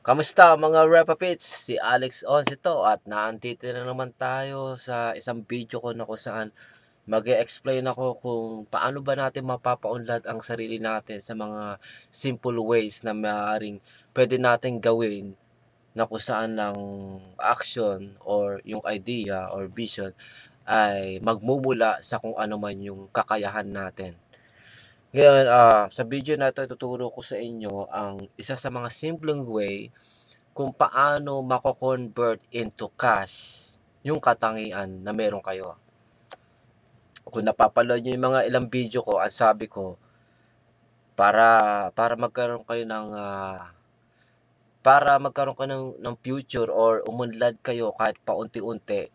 Kamusta mga Repapits? Si Alex Once ito at naandito na naman tayo sa isang video ko na kung saan mag-e-explain ako kung paano ba natin mapapaunlad ang sarili natin sa mga simple ways na maaaring pwede natin gawin na kung saan ng action or yung idea or vision ay magmumula sa kung ano man yung kakayahan natin. Ngayon, sa video na 'to ituturo ko sa inyo ang isa sa mga simpleng way kung paano mako-convert into cash yung katangian na meron kayo. Kung napapanood niyo yung mga ilang video ko, ang sabi ko, para para magkaroon kayo ng, para magkaroon ka ng future or umunlad kayo kahit paunti-unti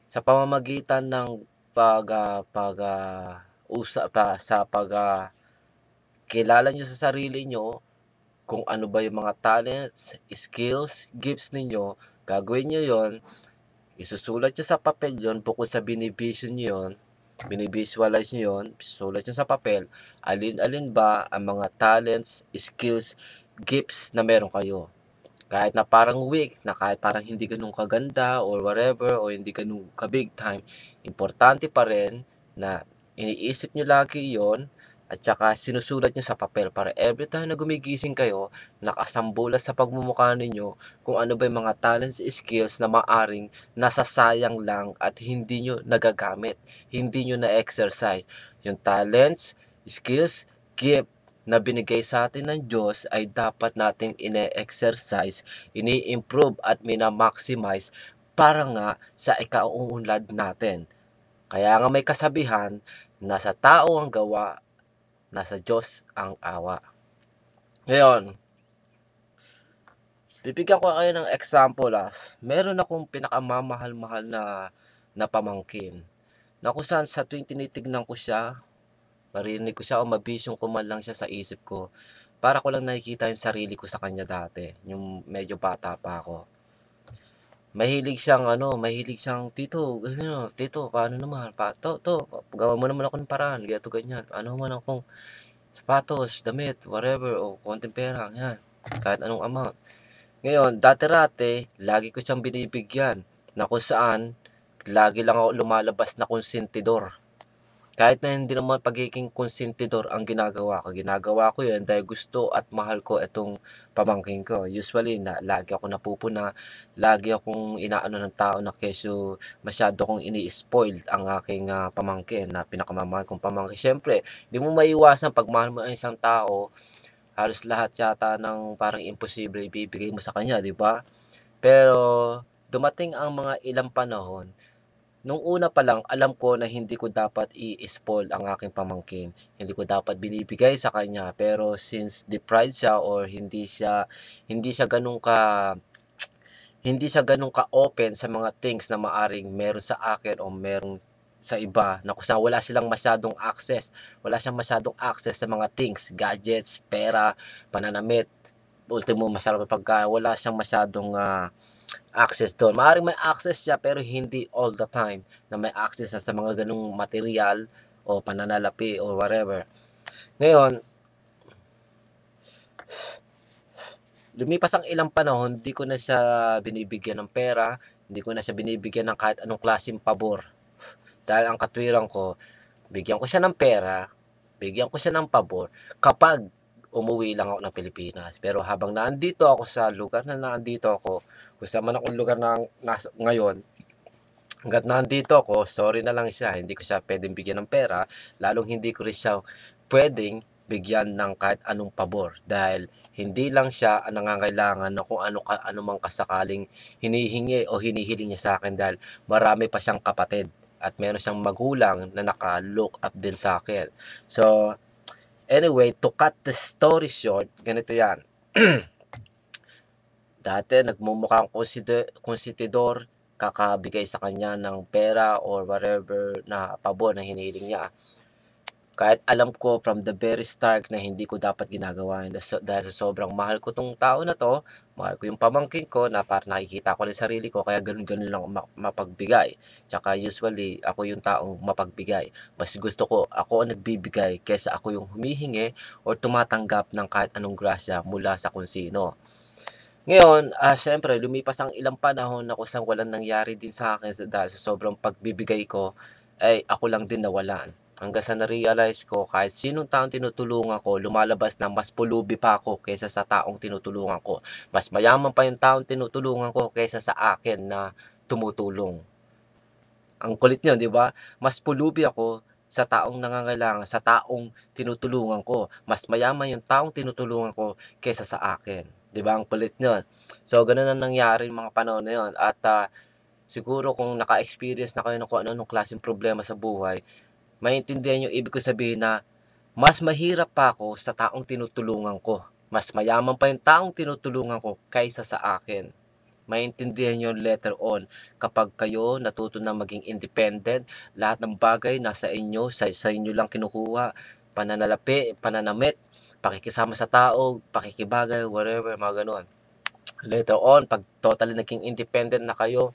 sa pamamagitan ng pag, sa kilala niyo sa sarili niyo kung ano ba yung mga talents, skills, gifts ninyo, gagawin niyo yon. Isusulat niyo sa papel 'yon bukod sa bini-vision niyo 'yon, bini-visualize niyo 'yon, sulat niyo sa papel, alin-alin ba ang mga talents, skills, gifts na meron kayo. Kahit na parang weak, na kahit parang hindi gano'n kaganda or whatever o hindi gano'n ka-big time, importante pa rin na iniisip niyo lagi 'yon at saka sinusulat niyo sa papel para everytime na gumigising kayo, nakasambulat sa pagmumukha ninyo kung ano ba yung mga talents, skills na maaring nasasayang lang at hindi niyo nagagamit, hindi niyo na-exercise. Yung talents, skills, gift na binigay sa atin ng Diyos ay dapat nating ine-exercise, ini-improve at mina-maximize para nga sa ikauunlad natin. Kaya nga may kasabihan, "Nasa tao ang gawa, nasa Diyos ang awa." Ngayon, bibigyan ko kayo ng example, meron akong pinakamamahal-mahal na pamangkin, na kung saan sa tuwing tinitignan ko siya, marinig ko siya o ma-vision ko man lang siya sa isip ko, para ko lang nakikita yung sarili ko sa kanya dati, yung medyo bata pa ako. Mahilig siyang, "Tito, ganyan, tito paano naman, 'to gawan mo naman ako ng paraan, ganito ganyan, ano man akong sapatos, damit, whatever o konting pera, yan, kahit anong amount." Ngayon, dati-rati lagi ko siyang binibigyan na kung saan lagi lang ako lumalabas na konsentidor. Kahit na hindi naman pagiging konsentidor ang ginagawa ko 'yun dahil gusto at mahal ko itong pamangkin ko. Usually na lagi akong napupuna, lagi akong inaano ng tao na kesyo masyado kong ini-spoil ang aking, pamangkin na pinakamamahal kong pamangkin. Siyempre, 'di mo maiiwasan 'pag mahal mo ang isang tao, halos lahat yata ng parang imposible ibibigay mo sa kanya, 'di ba? Pero dumating ang mga ilang panahon, nung una pa lang alam ko na hindi ko dapat i-spoil ang aking pamangkin, hindi ko dapat binibigay sa kanya, pero since deprived siya or hindi siya gano'n ka ka-open sa mga things na maaring meron sa akin o meron sa iba na kung saan wala siyang masyadong access sa mga things, gadgets, pera, pananamit, ultimo masarap pagka wala siyang masyadong, access dun. Maaaring may access siya pero hindi all the time na may access siya sa mga gano'ng materyal o pananalapi or whatever. Ngayon, lumipas ang ilang panahon, 'di ko na siya binibigyan ng pera, hindi ko na siya binibigyan ng kahit anong klaseng pabor. Dahil ang katwiran ko, bigyan ko siya ng pera, bigyan ko siya ng pabor kapag umuwi lang ako ng Pilipinas. Pero habang nandito ako sa lugar na nandito ako, kung saan man akong lugar na nasa ngayon, hangga't nandito ako, sorry na lang siya, hindi ko siya puwedeng bigyan ng pera, lalong hindi ko rin siya puwedeng bigyan ng kahit anong pabor dahil hindi lang siya ang nangangailangan ng kung ano mang kasakaling hinihingi o hinihiling niya sa'kin dahil marami pa siyang kapatid at meron siyang magulang na naka-look up din sa'kin. So, anyway, to cut the story short, ganito 'yan. Dati nagmumukhang konsentidor, kakabigay sa kanya ng pera or whatever na pabor na hinihiling niya. Kahit alam ko from the very start na hindi ko dapat ginagawa yun dahil sa sobrang mahal ko 'tong tao na 'to, mahal ko yung pamangkin ko na parang nakikita ko rin sarili ko kaya gano'n-gano'n lang ako mapagbigay. Tsaka usually ako yung taong mapagbigay. Mas gusto ko ako ang nagbibigay kaysa ako yung humihingi or tumatanggap ng kahit anong grasya mula sa kung sino. Ngayon, siyempre lumipas ang ilang panahon na kusang walang nangyari din sa'kin dahil sa sobrang pagbibigay ko, ay ako lang din nawalan. Hanggang sa na-realize ko kahit sinong taong tinutulungan ko lumalabas na mas pulubi pa ako kaysa sa taong tinutulungan ko. Mas mayaman pa yung taong tinutulungan ko kaysa sa akin na tumutulong. Ang kulit niyon, 'di ba? Mas pulubi ako sa taong nangangailangan, sa taong tinutulungan ko. Mas mayaman yung taong tinutulungan ko kaysa sa akin, 'di ba, ang kulit niyon. So, gano'n ang nangyari nung mga panahon na 'yon at, siguro kung naka-experience na kayo ng kung ano-anong klaseng problema sa buhay, maintindihan niyo ibig ko sabihin na mas mahirap pa ako sa taong tinutulungan ko. Mas mayaman pa yung taong tinutulungan ko kaysa sa akin. Maintindihan niyo later on kapag kayo natuto na maging independent, lahat ng bagay nasa inyo, sa inyo lang kinukuha, pananalapi, pananamit, pakikisama sa tao, pakikibagay, whatever, mga gano'n. Later on 'pag totally naging independent na kayo,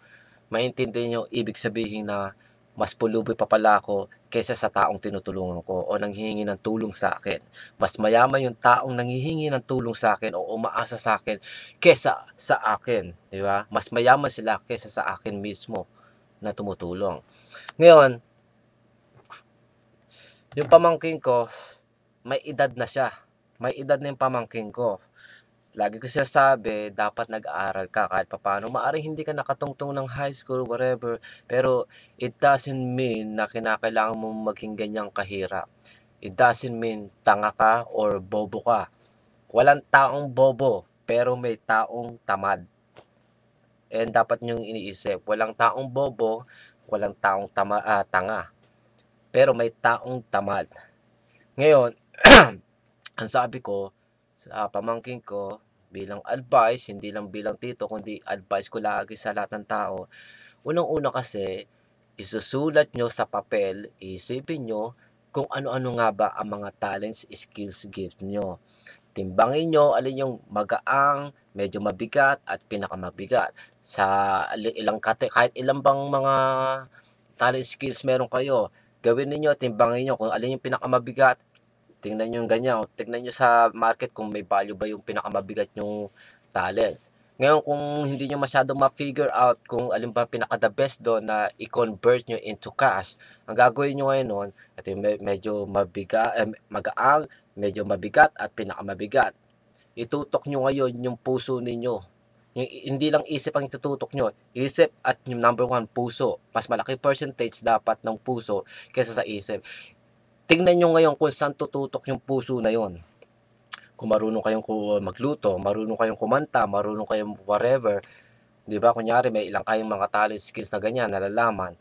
maintindihan niyo ibig sabihin na mas pulubi pa pala ako kaysa sa taong tinutulungan ko o nanghihingi ng tulong sa akin. Mas mayaman yung taong nanghihingi ng tulong sa akin o umaasa sa akin kaysa sa akin, 'di ba? Mas mayaman sila kaysa sa akin mismo na tumutulong. Ngayon, yung pamangkin ko, may edad na siya. May edad na yung pamangkin ko. Lagi ko sinasabi dapat nag-aaral ka kahit papaano. Maaaring hindi ka nakatungtong ng high school, whatever, pero it doesn't mean na kinakailangan mong maging ganyang kahirap. It doesn't mean tanga ka or bobo ka. Walang taong bobo, pero may taong tamad. And dapat niyong iniisip, walang taong bobo, walang taong tanga, pero may taong tamad. Ngayon, ang sabi ko sa pamangkin ko bilang advice, hindi lang bilang tito kundi advice ko lagi sa lahat ng tao, unang-una kasi isusulat niyo sa papel, iisipin niyo kung ano-ano nga ba ang mga talents, skills, gifts niyo. Timbangin niyo alin yung magaang, medyo mabigat at pinakamabigat. Sa ilang kahit ilan bang mga talent, skills meron kayo, gawin ninyo, timbangin niyo kung alin yung pinakamabigat. Tingnan niyo yung ganyan, tignan niyo sa market kung may value ba yung pinakamabigat niyong talents. Ngayon kung hindi niyo masyadong ma-figure out kung alin ba pinaka-the best dun na i-convert niyo into cash, ang gagawin niyo ngayon nun, ito yung medyo magaang, medyo mabigat at pinakamabigat. Itutok niyo ngayon yung puso ninyo. Hindi lang isip ang itututok niyo, isip at yung number one, puso. Mas malaki percentage dapat ng puso kaysa sa isip. Tingnan niyo ngayon kung saan tututok yung puso na yun. Kung marunong kayong magluto, marunong kayong kumanta, marunong kayong whatever, 'di ba, kunyari may ilang kayong mga talent, skills na ganyan nalalaman,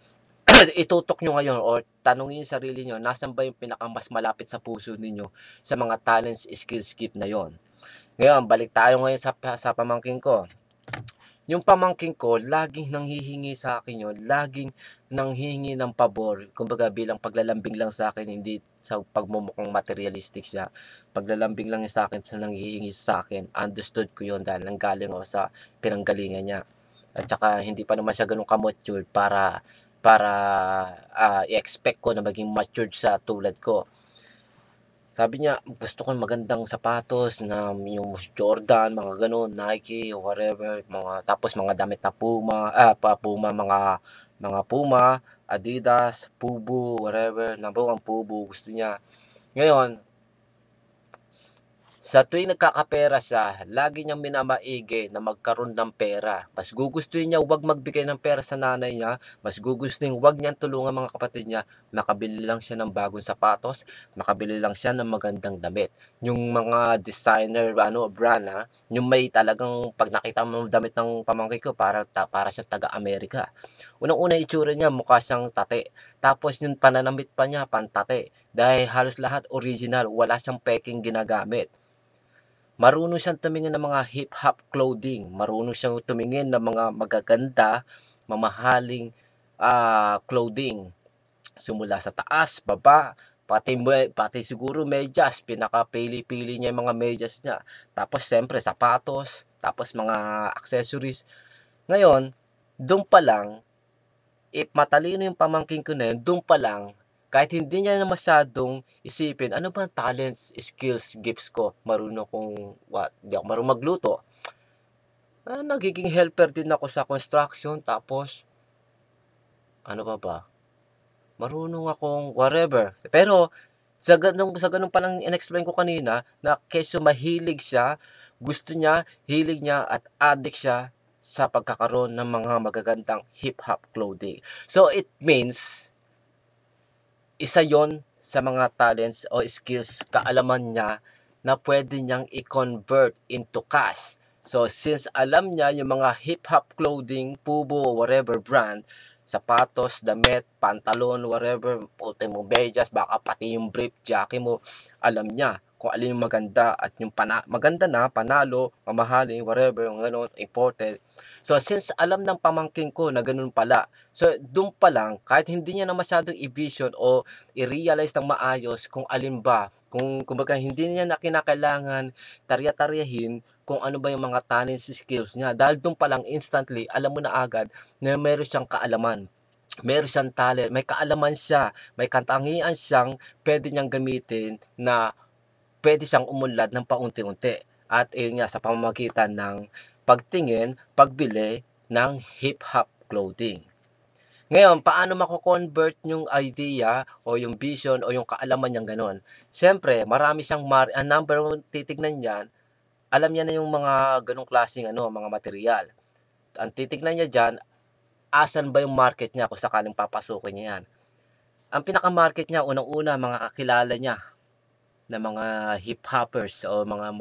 itutok niyo ngayon or tanungin yung sarili niyo, nasaan ba yung pinakamas malapit sa puso ninyo sa mga talents, skills, gift na yon. Ngayon balik tayo ngayon sa pamangkin ko. Yung pamangkin ko laging nanghihingi sa'kin yun, laging nanghihingi ng pabor, kumbaga bilang paglalambing lang sa'kin, hindi sa pagmumukhang materialistic siya. Paglalambing lang niya sa'kin sa nanghihingi sa'kin, understood ko yun dahil nanggaling ako sa pinanggalingan niya. At saka hindi pa naman siya gano'n ka-matured para, i-expect ko na maging matured siya tulad ko. Sabi niya, gusto ko magandang sapatos na yung Jordan, mga gano'n, Nike, whatever, tapos mga damit na Puma, mga Puma, Adidas, Fubu, whatever, number one Fubu gusto niya. Ngayon, sa tuwing nagkakapera siya, lagi niyang minamaigi na magkaroon ng pera. Mas gugustuhin niya huwag magbigay ng pera sa nanay niya, mas gugustuhin huwag niyang tulungan mga kapatid niya, makabili lang siya ng bagong sapatos, makabili lang siya ng magandang damit. Yung mga designer brand, yung may talagang 'pag nakita mo yung damit ng pamangkin ko para siyang taga-Amerika. Unang-una yung itsura niya mukha siyang tatte, tapos yung pananamit pa niya pantate, dahil halos lahat original, wala siyang pekeng ginagamit. Marunong siyang tumingin ng mga hip-hop clothing, marunong siyang tumingin ng mga magaganda, mamahaling, clothing. Simula sa taas, baba, pati siguro medyas, pinakapili-pili niya yung mga medyas niya. Tapos siyempre sapatos, tapos mga accessories. Ngayon, dun pa lang, if matalino yung pamangkin ko na yun, dun pa lang, kahit hindi niya na masyadong isipin, ano ba ang talents, skills, gifts ko? Marunong kong hindi ako marunong magluto. Nagiging helper din ako sa construction tapos ano pa ba, marunong akong whatever. Pero sa gano'n palang in-explain ko kanina na kesyo mahilig siya, gusto niya, hilig niya at addict siya sa pagkakaroon ng mga magagandang hip-hop clothing. So it means isa yon sa mga talents o skills, kaalaman niya na puwede niyang i-convert into cash. So, since alam niya yung mga hip-hop clothing, Pubo, whatever brand, sapatos, damit, pantalon, whatever, ultimo medyas, baka pati yung brief jacket mo, alam niya kung alin yung maganda at yung maganda na, panalo, mamahalin, whatever, yung gano'n, imported. So, since alam ng pamangkin ko na gano'n pala, so do'n pa lang, kahit hindi niya na masyadong i-vision o i-realize ng maayos kung alin ba, kung kumbaga hindi niya na kinakailangan tarya-taryahin kung ano ba yung mga talents, skills niya. Dahil do'n pa lang instantly alam mo na agad na meron siyang kaalaman, meron siyang talent, may kaalaman siya, may katangian siyang puwede niyang gamitin na puwede siyang umunlad ng paunti-unti. At ayun nga sa pamamagitan ng pagtingin, pagbili ng hip-hop clothing. Ngayon, paano mako-convert yung idea o yung vision o yung kaalaman niyang gano'n? Siyempre marami siyang ang number one titignan niyan, alam niya na yung mga gano'ng klaseng ano, mga materyal. Ang titignan niya diyan, asan ba yung market niya kung sakaling papasukin niya 'yan. Ang pinaka-market niya unang-una mga kakilala niya na mga hip-hoppers o mga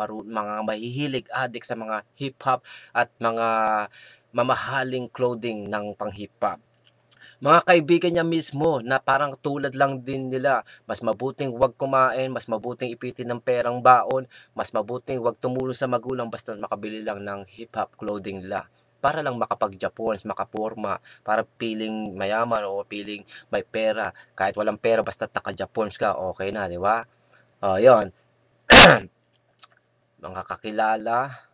mahihilig, addict sa mga hip-hop at mga mamahaling clothing ng pang-hip-hop. Mga kaibigan niya mismo na parang tulad lang din nila, mas mabuting 'wag kumain, mas mabuting ipitin ng perang baon, mas mabuting 'wag tumulong sa magulang basta makabili lang ng hip-hop clothing nila. Para lang makapag-Japons, makaporma, para feeling mayaman o feeling may pera. Kahit walang pera basta't naka-Japons ka, okey na, 'di ba? Oh, 'yun. Mga kakilala,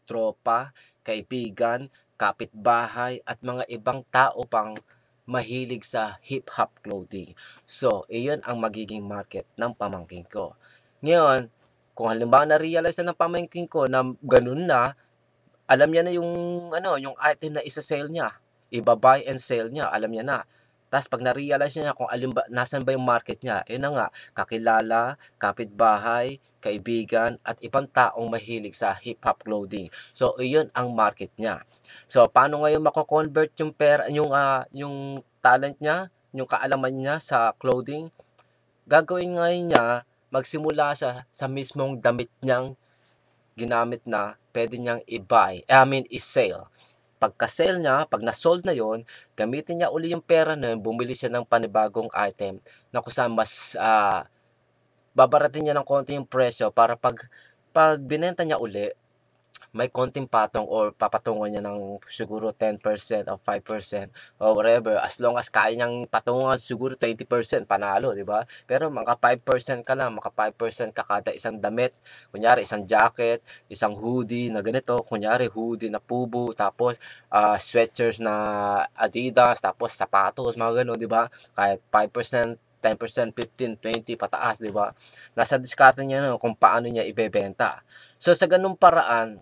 tropa, kaibigan, kapitbahay at mga ibang tao pang mahilig sa hip-hop clothing. So, iyon ang magiging market ng pamangkin ko. Ngayon, kung halimbawa na-realize na ng pamangkin ko na gano'n na, alam niya na yung ano, yung item na isa-sell niya, iba-buy and sell niya, alam niya na. Ta's 'pag na-realize niya kung alin ba nasaan ba yung market niya, yun na nga, kakilala, kapitbahay, kaibigan at ibang taong mahilig sa hip-hop clothing. So, iyon ang market niya. So, paano ngayon mako-convert yung yung talent niya, yung kaalaman niya sa clothing? Gagawin ngayon niya, magsimula siya sa mismong damit niyang ginamit na puwede niyang i-buy, i-sell. Pagka-sell niya, 'pag na-sold na 'yon, gamitin niya uli yung pera na 'yon, bumili siya ng panibagong item na kung saan mas, babaratin niya ng konti yung presyo para 'pag binenta niya uli, may konting patong or papatungan niya ng siguro 10% o 5% o whatever, as long as kaya niyang patungan siguro 20% panalo, 'di ba? Pero maka 5% ka lang, maka 5% ka kada isang damit. Kunyari isang jacket, isang hoodie na ganito, kunyari hoodie na Pubo, tapos, sweatshirts na Adidas, tapos sapatos, mga gano'n, 'di ba? Kahit 5%, 10%, 15, 20 pataas, 'di ba? Nasa diskarte niya na kung paano niya ibebenta. So, sa gano'ng paraan,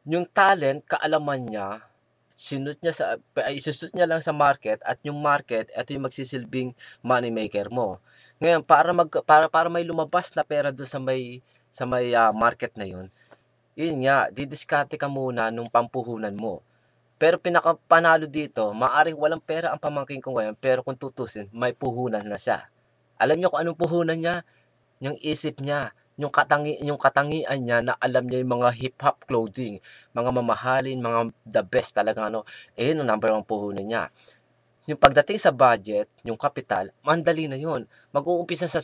yung talent, kaalaman niya, sinut niya isusut niya lang sa market at yung market, eto yung magsisilbing money maker mo. Ngayon para may lumabas na pera dun sa may market na yun nga, didiskarte ka muna nung pampuhunan mo. Pero pinakapanalo dito, maaaring walang pera ang pamangkin ko ngayon, pero kung tutusin may puhunan na siya. Alam niyo kung anong puhunan niya? Yung isip niya, yung katangian niya na alam niya yung mga hip-hop clothing, mga mamahalin, mga the best talaga ano, yun ang number one puhunan niya. Yung pagdating sa budget, yung kapital, madali na yun. Mag-uumpisa sa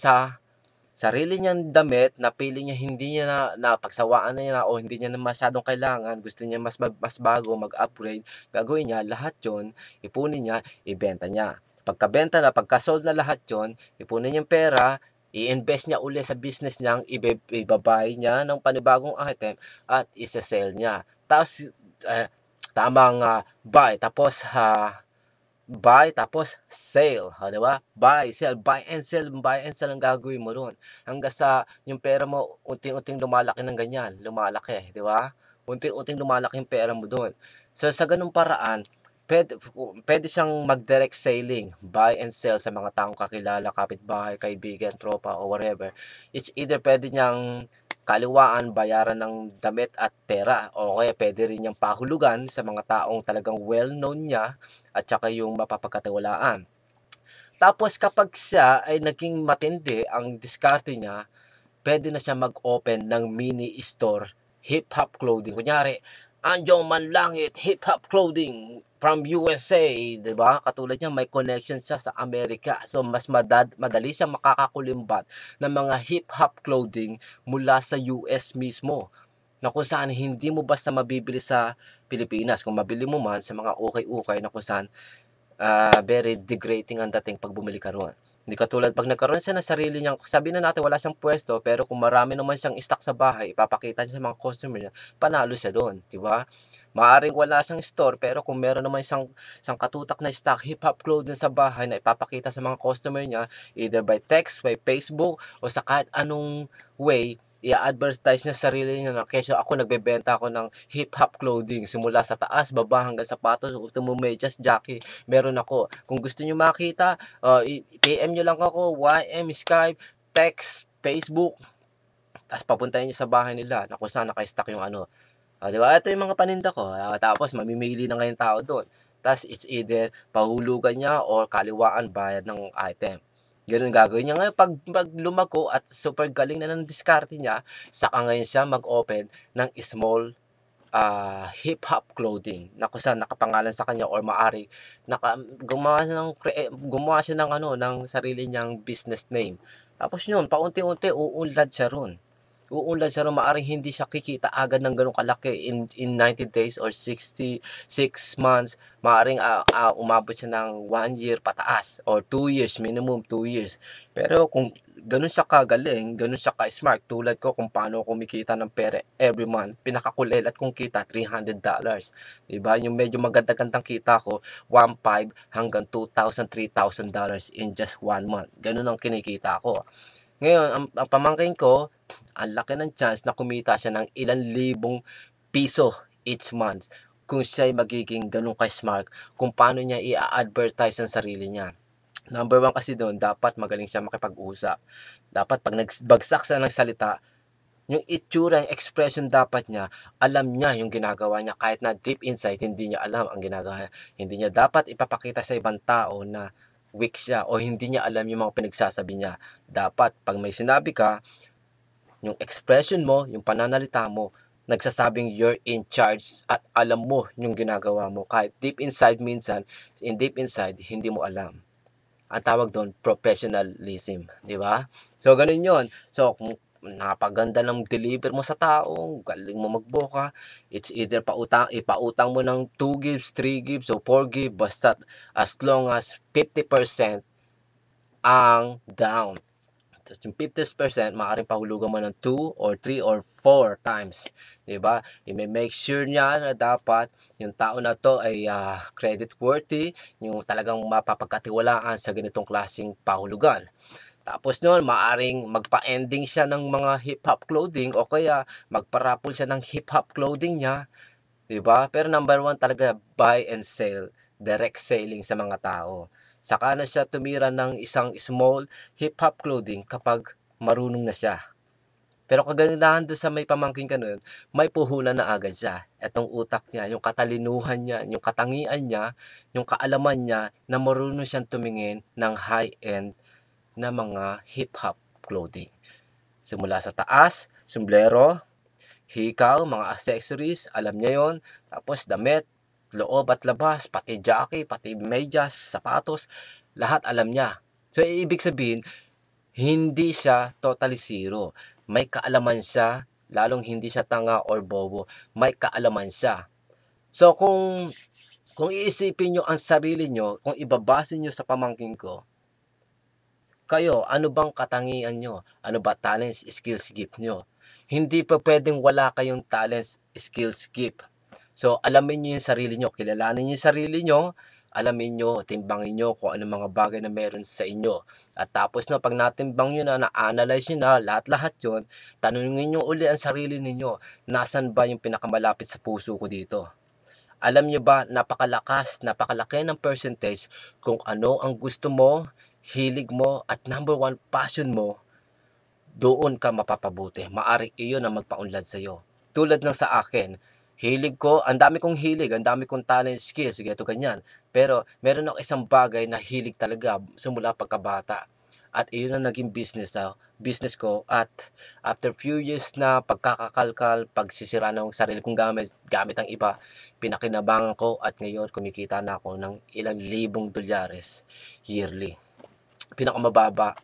sarili niyang damit na feeling niya hindi niya napagsawaan na niya na o hindi niya na masyadong kailangan, gusto niya mas bago, mag-upgrade, gagawin niya lahat yun, ipunin niya, ibenta niya. Pagkabenta na, pagka-sold na lahat yun, ipunin niyang pera, i-invest niya uli sa business niyang iba-buy niya ng panibagong item at ise-sell niya. Tapos, tamang, buy tapos sale, 'di ba? Buy and sell ang gagawin mo ro'n. Hanggang sa yung pera mo unti-unting lumalaki ng ganyan, lumalaki, 'di ba? unti-unting lumalaki yung pera mo do'n. So, sa gano'ng paraan, puwede siyang mag-direct selling, buy and sell sa mga taong kakilala, kapitbahay, kaibigan, tropa, o whatever. It's either puwede niyang kaliwaan bayaran ng damit at pera, o kaya puwede rin niyang pahulugan sa mga taong talagang well-known niya at saka yung mapapagkatiwalaan. Tapos kapag siya ay naging matindi ang diskarte niya, puwede na siya mag-open ng mini store, hip-hop clothing. Kunyari, Anjong Manlangit Hip-Hop Clothing from USA, 'di ba? Katulad niyan may connection siya sa Amerika. So mas madali siyang makakakulimbat ng mga hip-hop clothing mula sa US mismo, na kung saan hindi mo basta mabibili sa Pilipinas. Kung mabili mo man sa mga ukay-ukay na kung saan very degrading ang dating 'pag bumili ka roon. Hindi katulad 'pag nagkaroon siya ng sarili niyang, sabihin na natin wala siyang puwesto, pero kung marami naman siyang stock sa bahay, ipapakita niya sa mga customer niya, panalo siya do'n, 'di ba? Maaaring wala siyang store, pero kung meron naman isang katutak na stock, hip-hop clothing sa bahay na ipapakita sa mga customer niya, either by text, by Facebook, o sa kahit anong way, i-a-advertise niya sarili niya na, "Kesyo ako nagbebenta ako ng hip-hop clothing, simula sa taas, baba hanggang sapatos, ultimo medyas, jockey, meron ako. Kung gusto niyo makita, i-PM niyo lang ako, YM, Skype, text, Facebook." Ta's papuntahin niyo sa bahay nila na kung saan naka-stock yung ano, 'di ba, "Ito yung mga paninda ko." Tapos mamimili na nga yung tao do'n. Ta's it's either pahulugan niya or kaliwaan bayad ng item. Gano'n gagawin niya. Ngayon 'pag lumago at super galing na ng diskarte niya, saka ngayon siya mag-open ng small hip-hop clothing na kung saan nakapangalan sa kanya, or maaari gumawa siya ng ano, ng sarili niyang business name. Tapos yun, paunti-unti uunlad siya ro'n. Uunlad siya ro'n, maaaring hindi siya kikita agad ng gano'ng kalaki in 90 days or 6 months. Maaaring, umabot siya ng 1 year pataas or 2 years, minimum 2 years. Pero kung gano'n siya kagaling, gano'n siya ka-smart, tulad ko kung paano ako kumikita ng pera every month, pinakakulilat kong kita $300, 'di ba? Yung medyo maganda-gandang kita ko, 1,500 hanggang $2,000, $3,000 in just 1 month, gano'n ang kinikita ko. Ngayon ang pamangkin ko, ang laki ng chance na kumita siya ng ilang libong piso each month kung siya'y magiging gano'n ka-smart kung paano niya i-a-advertise ang sarili niya. Number one kasi do'n, dapat magaling siya makipag-usap. Dapat 'pag nagbagsak siya ng salita, yung itsura, yung expression dapat niya, alam niya yung ginagawa niya kahit na deep inside hindi niya alam ang ginagawa niya. Hindi niya dapat ipapakita sa ibang tao na weak siya o hindi niya alam yung mga pinagsasabi niya. Dapat 'pag may sinabi ka, yung expression mo, yung pananalita mo, nagsasabing you're in charge at alam mo yung ginagawa mo kahit deep inside minsan, deep inside hindi mo alam. Ang tawag do'n professionalism, 'di ba? So gano'n 'yon. So kung napakaganda ng deliver mo sa tao, galing mo magboka, it's either ipautang mo ng 2 gigs, 3 gigs, o 4 gigs, basta as long as 50% ang down. Ta's yung 50% maaaring pahulugan mo ng 2 or 3 or 4 times, 'di ba? I-me-make sure niya na dapat yung tao na 'to ay, credit worthy, yung talagang mapapagkatiwalaan sa ganitong klaseng pahulugan. Tapos no'n maaaring magpa-ending siya ng mga hip-hop clothing o kaya magpa-raffle siya ng hip-hop clothing niya, 'di ba? Pero number one talaga, buy and sell, direct selling sa mga tao. Saka na siya tumira ng isang small hip-hop clothing kapag marunong na siya. Pero kagandahan do'n sa may pamangkin ka nun, may puhunan na agad siya. Itong utak niya, yung katalinuhan niya, yung katangian niya, yung kaalaman niya na marunong siyang tumingin ng high-end na mga hip-hop clothing. Simula sa taas, sumblero, hikaw, mga accessories, alam niya 'yon. Tapos damit, loob at labas, pati jockey, pati medyas, sapatos, lahat alam niya. So, ibig sabihin, hindi siya totally zero. May kaalaman siya, lalong hindi siya tanga or bobo, may kaalaman siya. So, kung iisipin niyo ang sarili niyo, kung ibabase niyo sa pamangkin ko, kayo, ano bang katangian niyo? Ano ba talents, skills, gift niyo? Hindi pa puwedeng wala kayong talents, skills, gift. So, alamin niyo yung sarili niyo, kilalanin niyo yung sarili niyo, alamin nyo, timbangin nyo kung anong mga bagay na meron sa inyo. At tapos na pag natimbang nyo na-analyze nyo na lahat-lahat yun, tanungin nyo uli ang sarili ninyo, nasan ba yung pinakamalapit sa puso ko dito? Alam nyo ba, napakalaki ng percentage kung ano ang gusto mo, hilig mo, at number one passion mo, doon ka mapapabuti. Maaring iyon ang magpaunlad sa'yo. Tulad ng sa akin, hilig ko, ang dami kong hilig, ang dami kong talent, skills, ganito, ganyan. Pero meron ako isang bagay na hilig talaga simula pagkabata. At iyon ang naging business ko. At after few years na pagkakakalkal, pagsisira ng sarili kong gamit ang iba, pinakinabangan ko at ngayon kumikita na ako ng ilang libong dolyares yearly. Pinakamababa,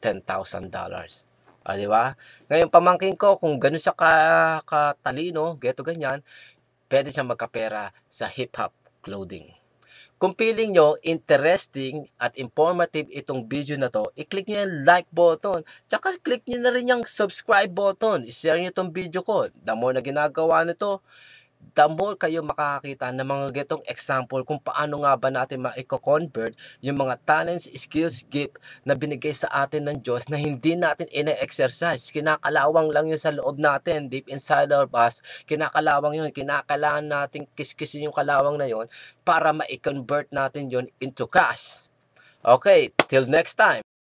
$10,000. Di ba? Ngayon pamangkin ko kung gano'n siya katalino, ganito ganyan, puwede siyang magkapera sa hip-hop clothing. Kung feeling nyo interesting at informative itong video na 'to, i-click nyo yung like button, tsaka click nyo na rin yung subscribe button, i-share nyo 'tong video ko. The more na ginagawa nito, the more kayo makakakita ng mga ganitong example kung paano nga ba natin maiko-convert yung mga talents, skills, gift na binigay sa atin ng Diyos na hindi natin ine-exercise. Kinakalawang lang yun sa loob natin, deep inside our us. Kinakalawang yun. Kinakailangan natin kiskisin yung kalawang na yun para ma-convert natin yun into cash. Okay, till next time.